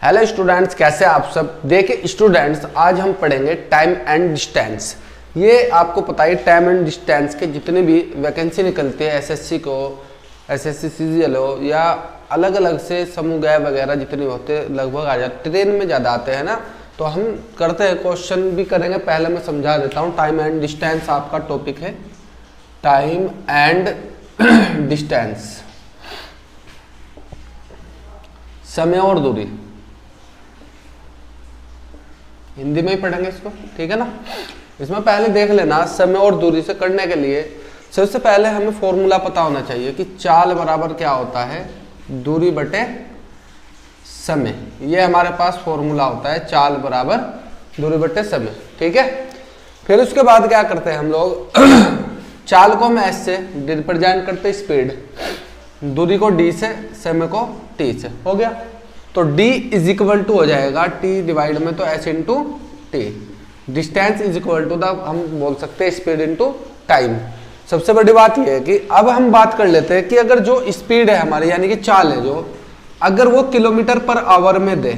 Hello students, कैसे आप सब। देखिए स्टूडेंट्स, आज हम पढ़ेंगे टाइम एंड डिस्टेंस। ये आपको पता है टाइम एंड डिस्टेंस के जितने भी वैकेंसी निकलती है एसएससी को, एसएससी सीजीएल हो या अलग अलग से समूह गए वगैरह जितने होते हैं लगभग आ जाते, ट्रेन में ज़्यादा आते हैं ना। तो हम करते हैं, क्वेश्चन भी करेंगे। पहले मैं समझा देता हूँ। टाइम एंड डिस्टेंस आपका टॉपिक है, टाइम एंड डिस्टेंस, समय और दूरी। हिंदी में ही पढ़ेंगे इसको, ठीक है ना। इसमें पहले देख लेना, समय और दूरी से करने के लिए सबसे पहले हमें फॉर्मूला पता होना चाहिए कि चाल बराबर क्या होता है, दूरी बटे समय। ये हमारे पास फॉर्मूला होता है, चाल बराबर दूरी बटे समय, ठीक है। फिर उसके बाद क्या करते हैं हम लोग चाल को हम एस से रिप्रेजेंट करते स्पीड, दूरी को डी से, समय को टी से। हो गया। तो d इज इक्वल टू हो जाएगा t डिवाइड में तो s into T. Distance is equal to the हम बोल सकते हैं स्पीड इंटू टाइम। सबसे बड़ी बात यह है कि अब हम बात कर लेते हैं कि अगर जो स्पीड है हमारी यानी कि चाल है जो, अगर वो किलोमीटर पर आवर में दे,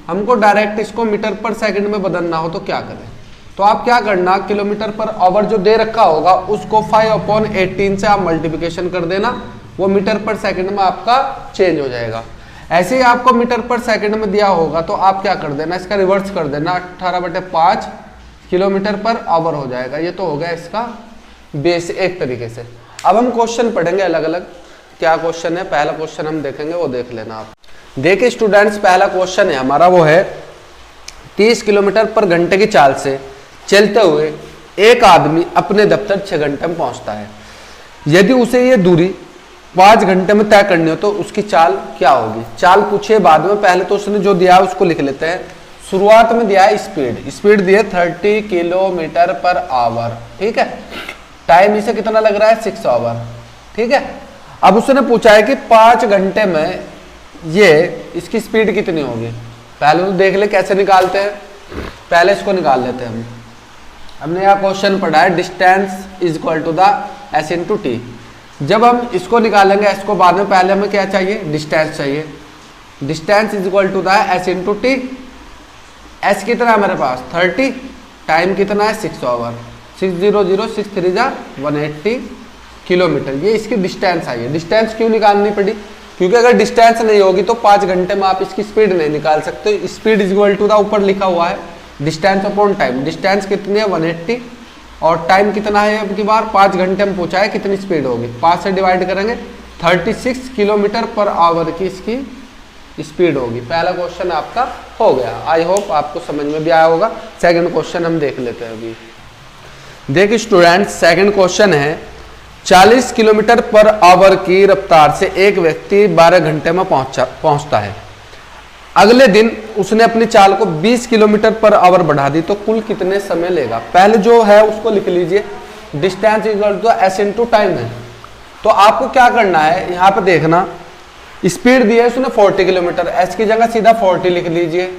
हमको डायरेक्ट इसको मीटर पर सेकंड में बदलना हो तो क्या करें। तो आप क्या करना, किलोमीटर पर आवर जो दे रखा होगा उसको 5/18 से आप मल्टीप्लिकेशन कर देना, वो मीटर पर सेकंड में आपका चेंज हो जाएगा। ऐसे ही आपको मीटर पर सेकंड में दिया होगा तो आप क्या कर देना, इसका रिवर्स कर देना, 18/5 किलोमीटर पर आवर हो जाएगा। ये तो हो गया इसका बेस एक तरीके से। अब हम क्वेश्चन पढ़ेंगे अलग अलग। क्या क्वेश्चन है, पहला क्वेश्चन हम देखेंगे, वो देख लेना आप। देखिए स्टूडेंट्स, पहला क्वेश्चन है हमारा, वो है 30 किलोमीटर पर घंटे की चाल से चलते हुए एक आदमी अपने दफ्तर 6 घंटे में पहुंचता है। यदि उसे ये दूरी 5 घंटे में तय करनी हो तो उसकी चाल क्या होगी। चाल पूछिए बाद में, पहले तो उसने जो दिया है उसको लिख लेते हैं। शुरुआत में दिया है स्पीड दी है 30 किलोमीटर पर आवर, ठीक है। टाइम इसे कितना लग रहा है, 6 आवर, ठीक है। अब उसने पूछा है कि 5 घंटे में ये इसकी स्पीड कितनी होगी। पहले तो देख ले कैसे निकालते हैं, पहले इसको निकाल लेते हैं हम। हमने यह क्वेश्चन पढ़ा है distance is equal to the S into T. जब हम इसको निकालेंगे एस को बाद में, पहले हमें क्या चाहिए, डिस्टेंस चाहिए। Distance is equal to the S into T. S कितना है हमारे पास 30, टाइम कितना है 6 आवर, 600 किलोमीटर। ये इसकी डिस्टेंस आई है। डिस्टेंस क्यों निकालनी पड़ी, क्योंकि अगर डिस्टेंस नहीं होगी तो 5 घंटे में आप इसकी स्पीड नहीं निकाल सकते। Speed is equal to the ऊपर लिखा हुआ है डिस्टेंस अपॉन टाइम। डिस्टेंस कितनी है 180 और टाइम कितना है, अब की बार 5 घंटे में पूछा है कितनी स्पीड होगी। 5 से डिवाइड करेंगे 36 किलोमीटर पर आवर की इसकी स्पीड होगी। पहला क्वेश्चन आपका हो गया। आई होप आपको समझ में भी आया होगा। सेकंड क्वेश्चन हम देख लेते हैं अभी। देखिए स्टूडेंट, सेकंड क्वेश्चन है 40 किलोमीटर पर आवर की रफ्तार से एक व्यक्ति 12 घंटे में पहुंचता है। अगले दिन उसने अपनी चाल को 20 किलोमीटर पर आवर बढ़ा दी तो कुल कितने समय लेगा। पहले जो है उसको लिख लीजिए, distance equal to S into time है। तो आपको क्या करना है, यहाँ पे देखना स्पीड दी है उसने 40 किलोमीटर, एस की जगह सीधा 40 लिख लीजिए।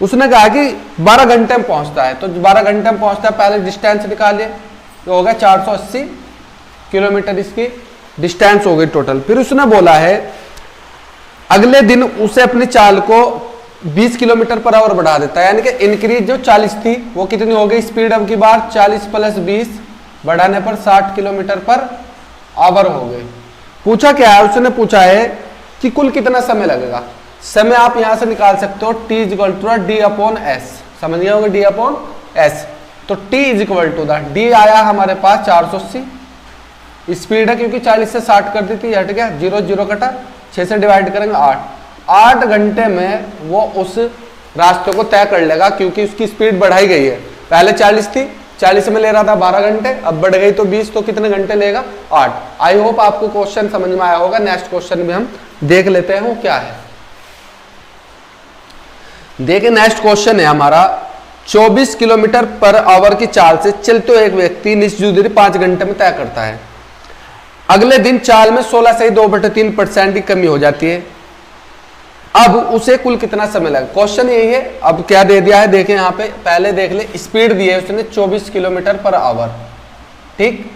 उसने कहा कि 12 घंटे में पहुंचता है, तो 12 घंटे में पहुंचता है, पहले डिस्टेंस निकालिए, तो होगा 480 किलोमीटर इसकी डिस्टेंस हो गई टोटल। फिर उसने बोला है अगले दिन उसे अपनी चाल को 20 किलोमीटर पर आवर बढ़ा देता है, यानी कि इंक्रीज जो 40 थी वो कितनी हो गई स्पीड, अब की बार 40 + 20 बढ़ाने पर 60 किलोमीटर पर आवर हो गई। पूछा क्या है, उसने पूछा है कि कुल कितना समय लगेगा। समय आप यहां से निकाल सकते हो, t is equal to d/s, समझ गए होंगे d/s। तो t is equal to d आया हमारे पास 480 स्पीड है, क्योंकि 40 से 60 कर दी थी, हट गया, 0 0 कटा, 6 से डिवाइड करेंगे 8 घंटे में वो उस रास्ते को तय कर लेगा, क्योंकि उसकी स्पीड बढ़ाई गई है। पहले 40 थी, 40 में ले रहा था 12 घंटे, अब बढ़ गई तो 20, तो कितने घंटे लेगा 8। आई होप आपको क्वेश्चन समझ में आया होगा। नेक्स्ट क्वेश्चन भी हम देख लेते हैं वो क्या है। देखिए नेक्स्ट क्वेश्चन है हमारा 24 किलोमीटर पर आवर की चाल से चलते हुए एक व्यक्ति निश्चित दूरी 5 घंटे में तय करता है। अगले दिन चाल में 16 से 2/3% की कमी हो जाती है। अब उसे कुल कितना समय लगा। क्वेश्चन यही है। अब क्या दे दिया है, देखें यहाँ पे, पहले देख ले, स्पीड दी है उसने 24 किलोमीटर पर आवर, ठीक।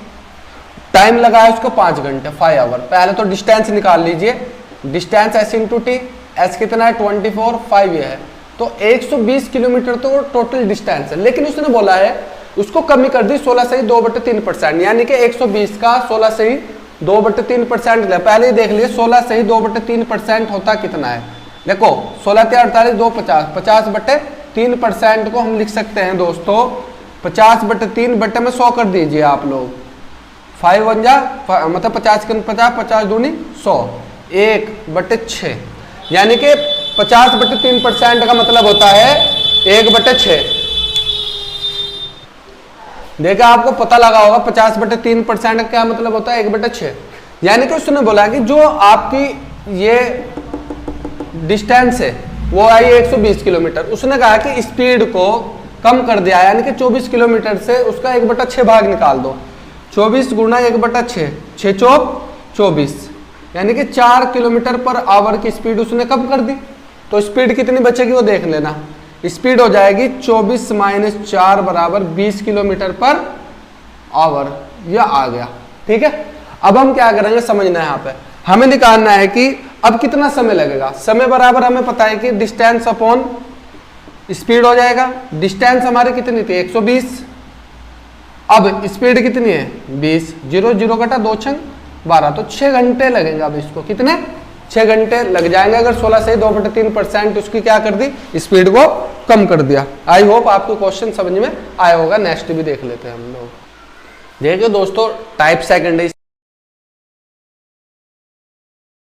टाइम लगा है उसको 5 घंटे, 5 आवर। पहले तो डिस्टेंस निकाल लीजिए, distance S into T, S कितना है 24, 5 ये है, तो 120 किलोमीटर तो टोटल डिस्टेंस है। लेकिन उसने बोला है उसको कमी कर दी 16/2/3%, यानी कि 120 का 16/2/3% लिया। पहले ही देख लिए 16/2/3% होता कितना है। देखो 16×3 = 2 50, 50/3% को हम लिख सकते हैं दोस्तों 50/3 में 100 कर दीजिए आप लोग। 5 1 जा मतलब 50 के 50, 50 दूनी 100, 1/6, यानी कि 50/3% का मतलब होता है 1/6। देखा आपको पता लगा होगा 50/3% का क्या मतलब होता है 1/6। यानी कि उसने बोला कि जो आपकी ये डिस्टेंस है वो आई 120 किलोमीटर, उसने कहा कि स्पीड को कम कर दिया, यानी कि 24 किलोमीटर से उसका 1/6 भाग निकाल दो। 24 गुणा 1/6, 6 चौक 24, यानी कि 4 किलोमीटर पर आवर की स्पीड उसने कम कर दी। तो स्पीड कितनी बचेगी वो देख लेना। स्पीड हो जाएगी 24 - 4 = 20 किलोमीटर पर आवर। यह आ गया, ठीक है। अब हम क्या करेंगे समझना है, यहाँ पे हमें निकालना है कि अब कितना समय लगेगा। समय बराबर हमें पता है कि डिस्टेंस अपॉन स्पीड हो जाएगा। डिस्टेंस हमारी कितनी थी 120, अब स्पीड कितनी है 20, 0 0 कटा 2 6 12, तो 6 घंटे लगेंगे। अब इसको कितने 6 घंटे लग जाएंगे अगर 16/2/3% उसकी क्या कर दी स्पीड को कम कर दिया। आई होप आपको क्वेश्चन समझ में आया होगा। नेक्स्ट भी देख लेते हैं हम लोग। देखिए दोस्तों टाइप सेकेंडरी